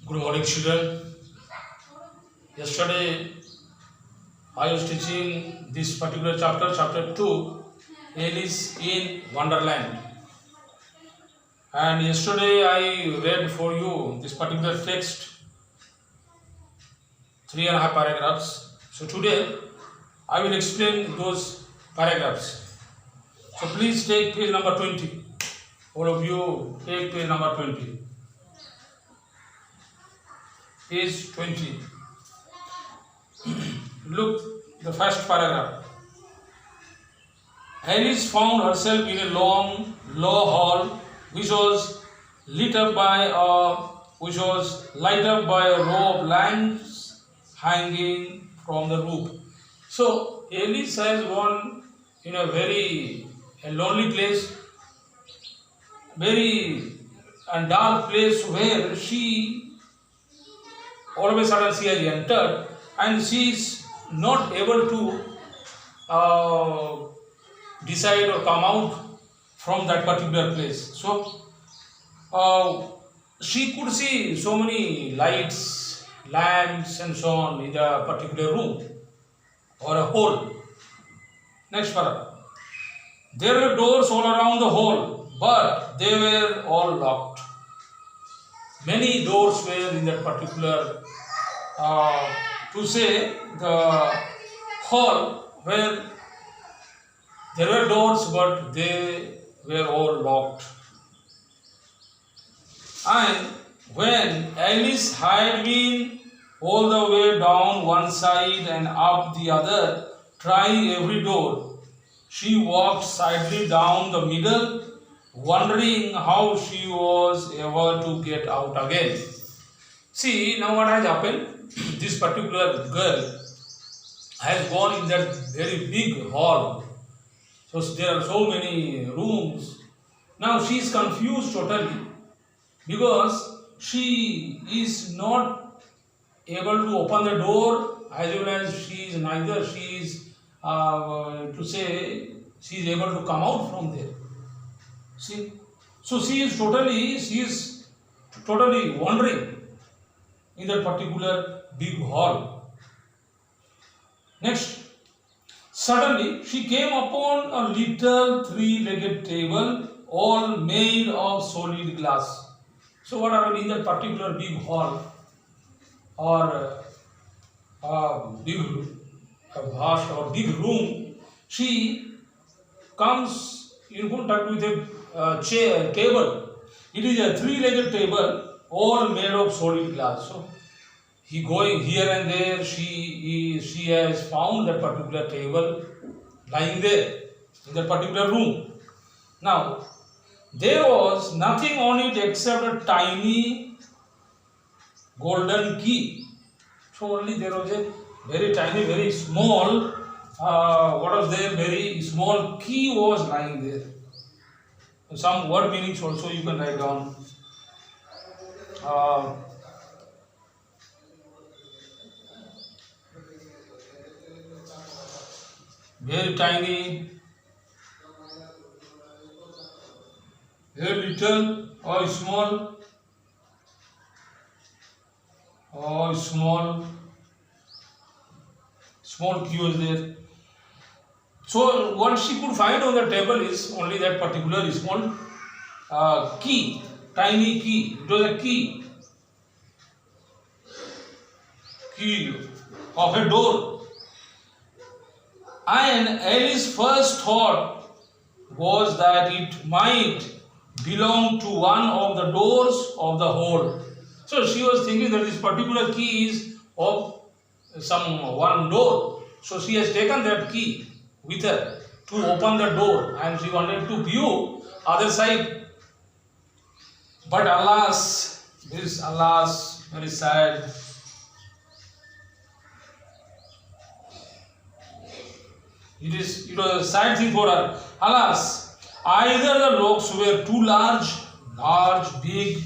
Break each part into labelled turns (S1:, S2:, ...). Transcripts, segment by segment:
S1: Good morning, children. Yesterday, I was teaching this particular chapter, chapter 2, Alice in Wonderland. And yesterday, I read for you this particular text, 3.5 paragraphs. So today, I will explain those paragraphs. So please take page number 20. All of you take page number 20. Page 20. Look, the first paragraph. Alice found herself in a long, low hall which was lit up by a row of lamps hanging from the roof. So Alice has gone in a lonely place, very and dark place where she all of a sudden she has entered and she is not able to decide or come out from that particular place. So she could see so many lights, lamps and so on in the particular room or a hall. Next paragraph. There were doors all around the hall, but they were all locked. Many doors were in that particular, to say, the hall where there were doors, but they were all locked. And when Alice had been all the way down one side and up the other, trying every door, she walked silently down the middle, wondering how she was ever to get out again. See, now what has happened? This particular girl has gone in that very big hall. So there are so many rooms. Now she is confused totally because she is not able to open the door as well as she is able to come out from there. See, so she is totally wandering in that particular big hall. Next, suddenly she came upon a little three-legged table, all made of solid glass. So what happened in that particular big hall or vast or big room? She comes in contact with a table. It is a three-legged table, all made of solid glass. So he going here and there. She has found that particular table lying there in that particular room. Now there was nothing on it except a tiny golden key. So only there was a very tiny, very small. Very small key was lying there. Some word meanings also you can write down. Very tiny, very little or small, small key was there. So what she could find on the table is only that particular small key, tiny key. It was a key of a door. And Alice's first thought was that it might belong to one of the doors of the hall. So she was thinking that this particular key is of one door. So she has taken that key with her to open the door and she wanted to view other side. But alas, very sad. It was a sad thing for her. Alas, either the locks were too large, big,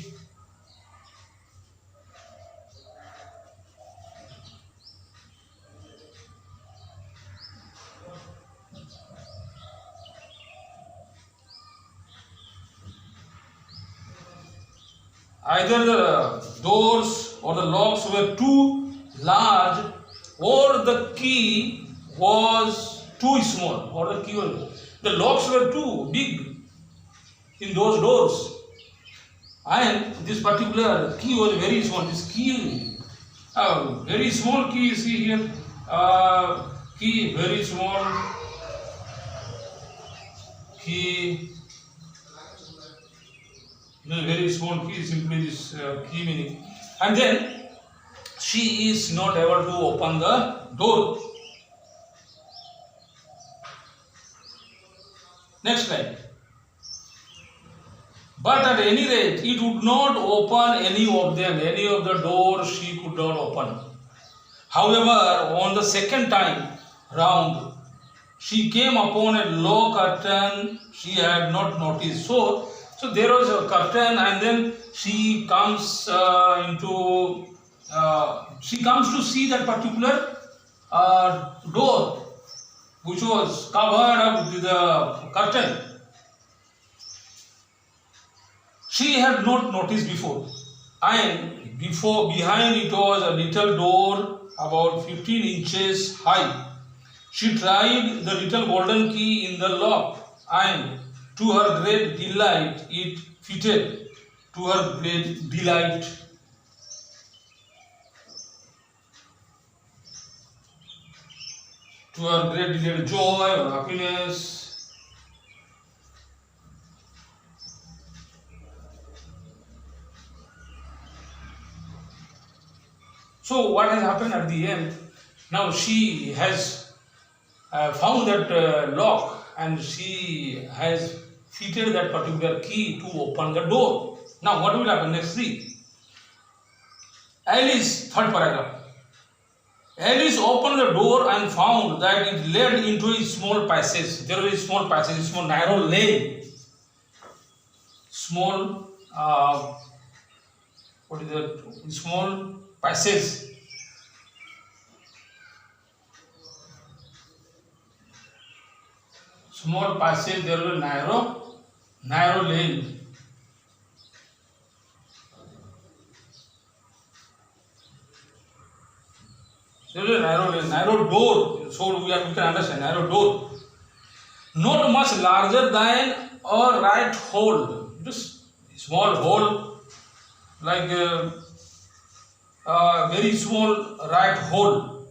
S1: either the doors or the locks were too large, or the key was too small, or the locks were too big in those doors, and this particular key was very small. This key, very small key. See here, key very small key. Very small key, simply this key meaning. And then she is not able to open the door. Next slide. But at any rate, it would not open any of them. Any of the doors she could not open. However, on the second time round, she came upon a low curtain she had not noticed. So there was a curtain, and then she comes she comes to see that particular door, which was covered up with the curtain. She had not noticed before, and behind it was a little door about 15 inches high. She tried the little golden key in the lock, and to her great delight, it fitted. To her great delight. To her great delight, joy or happiness. So what has happened at the end? Now she has found that lock, and she has fitted that particular key to open the door. Now what will happen next? See, Alice, third paragraph. Alice opened the door and found that it led into a small passage. There was a small passage, a small narrow lane. Small, what is that? Small passage. Small passage, there was a narrow lane. There is a narrow door, so we can understand, narrow door. Not much larger than a right hole, just small hole, like a very small right hole.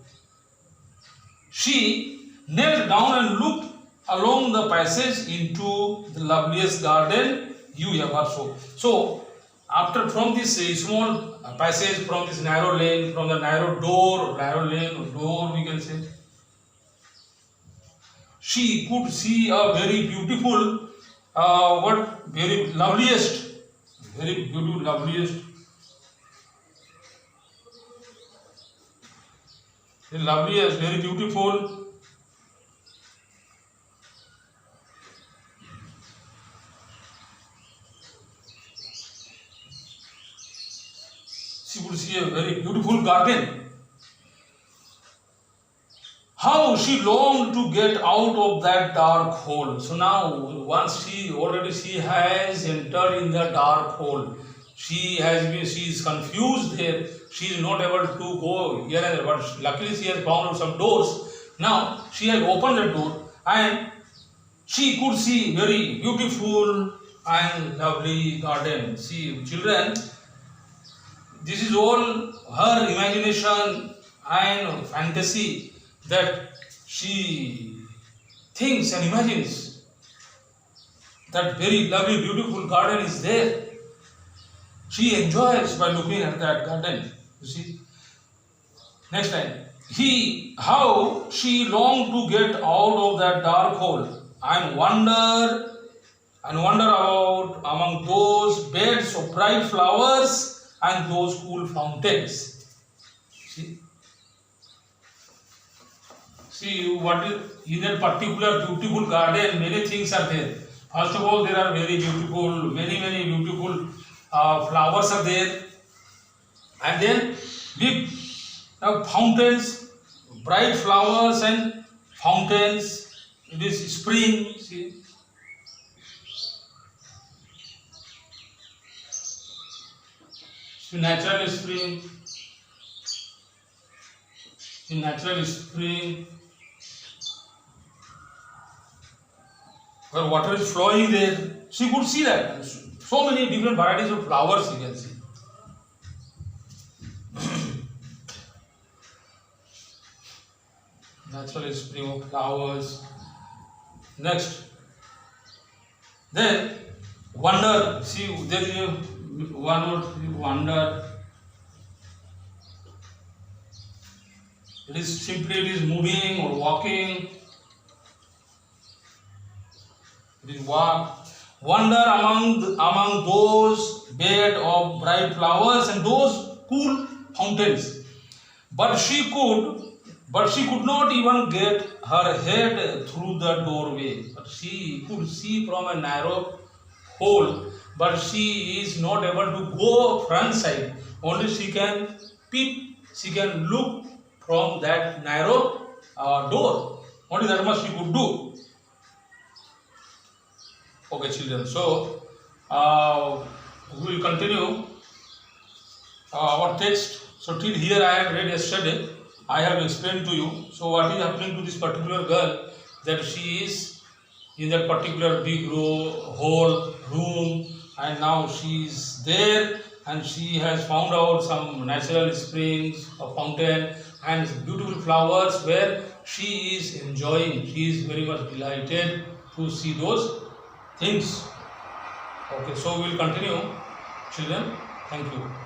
S1: She knelt down and looked along the passage into the loveliest garden you ever saw. So, from this small passage, from this narrow lane, from the narrow door, we can say, she could see a very beautiful, very loveliest, very beautiful, loveliest, very beautiful. She would see a very beautiful garden. How she longed to get out of that dark hole. So now, once she has entered in the dark hole, she is confused there. She is not able to go here and there, but luckily she has found out some doors. Now she has opened the door, and she could see very beautiful and lovely garden. See, children, this is all her imagination and fantasy that she thinks and imagines. That very lovely, beautiful garden is there. She enjoys by looking at that garden. You see. Next line. How she longed to get out of that dark hole and wander about among those beds of bright flowers and those cool fountains. See what is in that particular beautiful garden. Many things are there. First of all, there are very beautiful, many beautiful flowers are there, and then big fountains, bright flowers and fountains. It is spring. See. natural spring. In natural spring, where water is flowing there, she could see that. So many different varieties of flowers you can see. Natural spring of flowers. Next, then wonder. See, there is a one word, wonder. It is moving or walking. It is walk. Wonder among those bed of bright flowers and those cool fountains. But she could not even get her head through the doorway. But she could see from a narrow hole, but she is not able to go front side. Only she can peep, she can look from that narrow door. Only that much she could do. Okay, children. So we will continue our text. So till here I have read yesterday. I have explained to you. So what is happening to this particular girl? That she is in that particular big hole room, and now she is there, and she has found out some natural springs, a fountain, and beautiful flowers where she is enjoying. She is very much delighted to see those things. Okay, so we will continue, children. Thank you.